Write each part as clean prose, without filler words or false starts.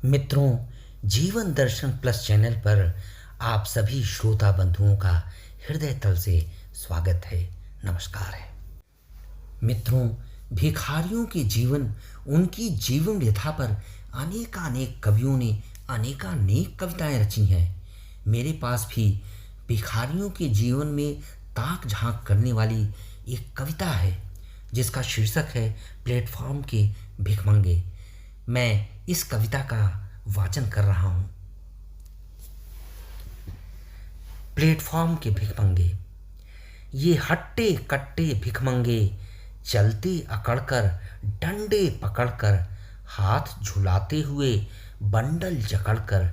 मित्रों, जीवन दर्शन plus channel पर आप सभी श्रोता बंधुओं का हृदय तल से स्वागत है, नमस्कार है। मित्रों, भिखारियों के जीवन, उनकी जीवन व्यथा पर अनेकानेक कवियों ने अनेकानेक कविताएं रची हैं। मेरे पास भी भिखारियों के जीवन में ताक झांक करने वाली एक कविता है जिसका शीर्षक है प्लेटफॉर्म के भिखमंगे। मैं इस कविता का वाचन कर रहा हूं। प्लेटफॉर्म के भिखमंगे। ये हट्टे कट्टे भिखमंगे चलते अकड़कर, डंडे पकड़कर, हाथ झुलाते हुए बंडल जकड़कर,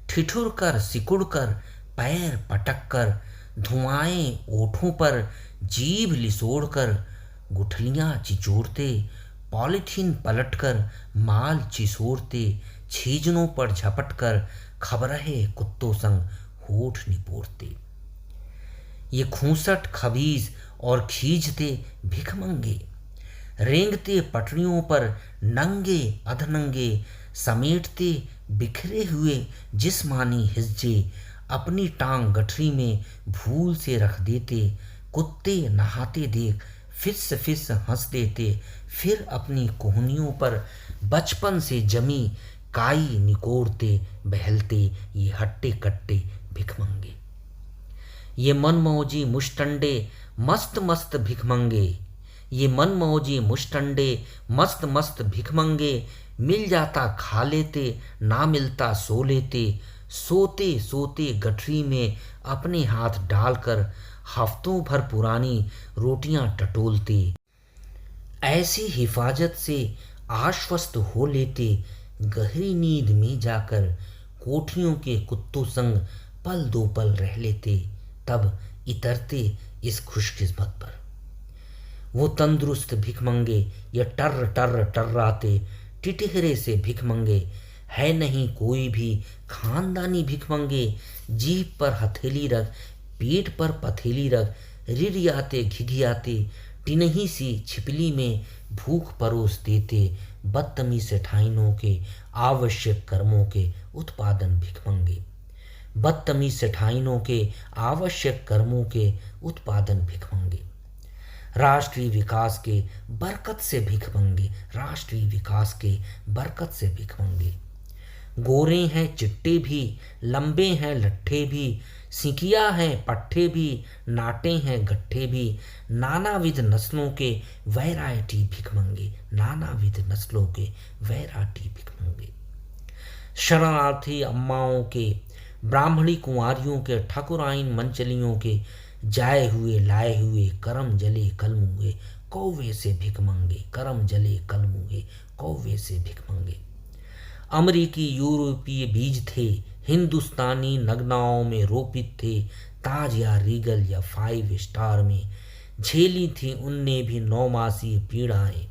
ठिठुर कर सिकुड़ कर, पैर पटक कर, धुआएं ओठों पर, जीभ लिसोड़ कर, गुठलियां चिचोड़ते, पॉलीथीन पलटकर, माल चिसोड़ते, छीजनों पर झपटकर, खबरहे कुत्तों संग होठ निपोड़ते। ये खूंसट खबीज और खींचते भिखमंगे, रेंगते पटरियों पर नंगे अधनंगे, समेटते बिखरे हुए जिस्मानी हिज्जे, अपनी टांग गठरी में भूल से रख देते, कुत्ते नहाते देख फिस फिस हंस देते, फिर अपनी कोहनियों पर बचपन से जमी काई निकोड़ते बहलते ये हट्टे कट्टे भिखमंगे। ये मनमौजी मुष्टंडे मस्त मस्त भिखमंगे, ये मनमौजी मुष्टंडे मस्त मस्त भिखमंगे, मिल जाता खा लेते, ना मिलता सो लेते, सोते सोते गठरी में अपने हाथ डालकर हफ्तों भर पुरानी रोटियां टटोलते, ऐसी हिफाजत से आश्वस्त हो लेते, गहरी नींद में जाकर कोठियों के कुत्तों संग पल दो पल रह लेते, तब इतरते इस खुशकिस्मत पर। वो तंदुरुस्त भिखमंगे ये टर्र टर्र टर्राते, टिटहरे से भिखमंगे, है नहीं कोई भी खानदानी भिखमंगे, जीभ पर हथेली रख, पेट पर पथेली रख, रिरियाते घिघियाते, टिनही सी छिपली में भूख परोस देते, बदतमीज सेठाइनों के आवश्यक कर्मों के उत्पादन भिखमंगे, बदतमीज सेठाइनों के आवश्यक कर्मों के उत्पादन भिखमंगे। राष्ट्रीय विकास के बरकत से भिखमंगे, राष्ट्रीय विकास के बरकत से भिखमंगे। गोरे हैं चिट्टे भी, लंबे हैं लट्ठे भी, सिकिया हैं पट्ठे भी, नाटे हैं गट्ठे भी, नानाविध नस्लों के वैरायटी भिखमंगे, नानाविध नस्लों के वैरायटी भिखमंगे। शरणार्थी अम्माओं के, ब्राह्मणी कुंवारियों के, ठकुराइन मंचलियों के, जाए हुए लाए हुए, करम जले कलमुए कौवे से भिखमंगे, करम जले कलमुए कौवे से भिखमंगे। अमरीकी यूरोपीय बीज थे, हिंदुस्तानी नगनाओं में रोपित थे, ताज या रीगल या 5 स्टार में झेली थी उनने भी 9 मासीय पीड़ाएं।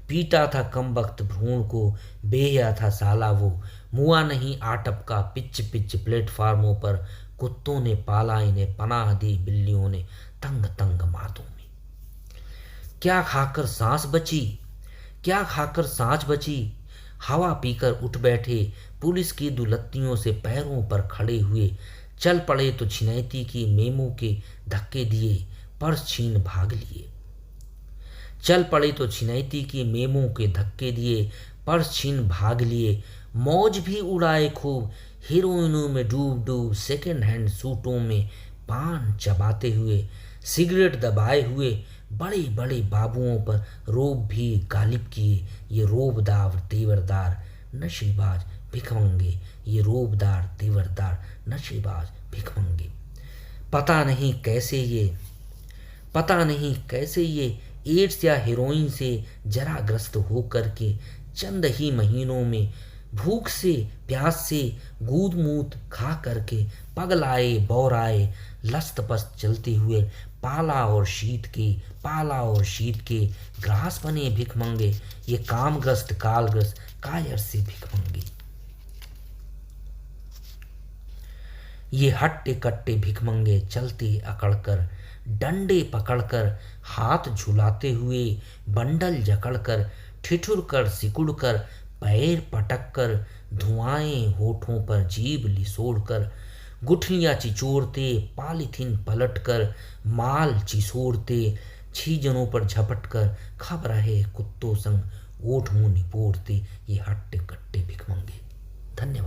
पीटा था कम वक्त भ्रूण को, बेहया था साला वो, मुआ नहीं आटप का पिच पिच प्लेटफार्मों पर, कुत्तों ने पाला इन्हें, पनाह दी बिल्लियों ने तंग तंग मातों में। क्या खाकर सांस बची, क्या खाकर सांस बची, हवा पीकर उठ बैठे, पुलिस की दुलत्तियों से पैरों पर खड़े हुए, चल पड़े तो छिनैती की मेमों के धक्के दिए, पर्स छीन भाग लिए। चल पड़े तो छिनैती की मेमों के धक्के दिए, पर्स छीन भाग लिए, मौज भी उड़ाए खूब, हीरोइनों में डूब डूब, सेकेंड हैंड सूटों में पान चबाते हुए, सिगरेट दबाए हुए, बड़े बड़े बाबुओं पर रोब भी गालिब किए ये रोबदार तेवरदार नशेबाज भिखमंगे, ये रोबदार तेवरदार नशेबाज भिखमंगे। पता नहीं कैसे ये एड्स या हेरोइन से जरा ग्रस्त होकर के चंद ही महीनों में भूख से प्यास से गूद मूत खा करके पगलाए बौराए लस्त पस्त चलते हुए पाला और शीत के ग्रास बने भिखमंगे, ये कामग्रस्त कालग्रस्त कायर से भिखमंगे। ये हट्टे कट्टे भिखमंगे चलते अकड़कर, डंडे पकड़कर, हाथ झुलाते हुए, बंडल जकड़कर, ठिठुर कर सिकुड़ कर, पैर पटक कर, धुआएं होठों पर जीभ लिसोड़कर, गुठलियां चिचोड़ते पॉलीथीन पलटकर, माल चिसोड़ते छीजनों पर झपटकर, खप रहे कुत्तों संग ओठ मुंह निपोड़ते ये हट्टे कट्टे भिखमंगे। धन्यवाद।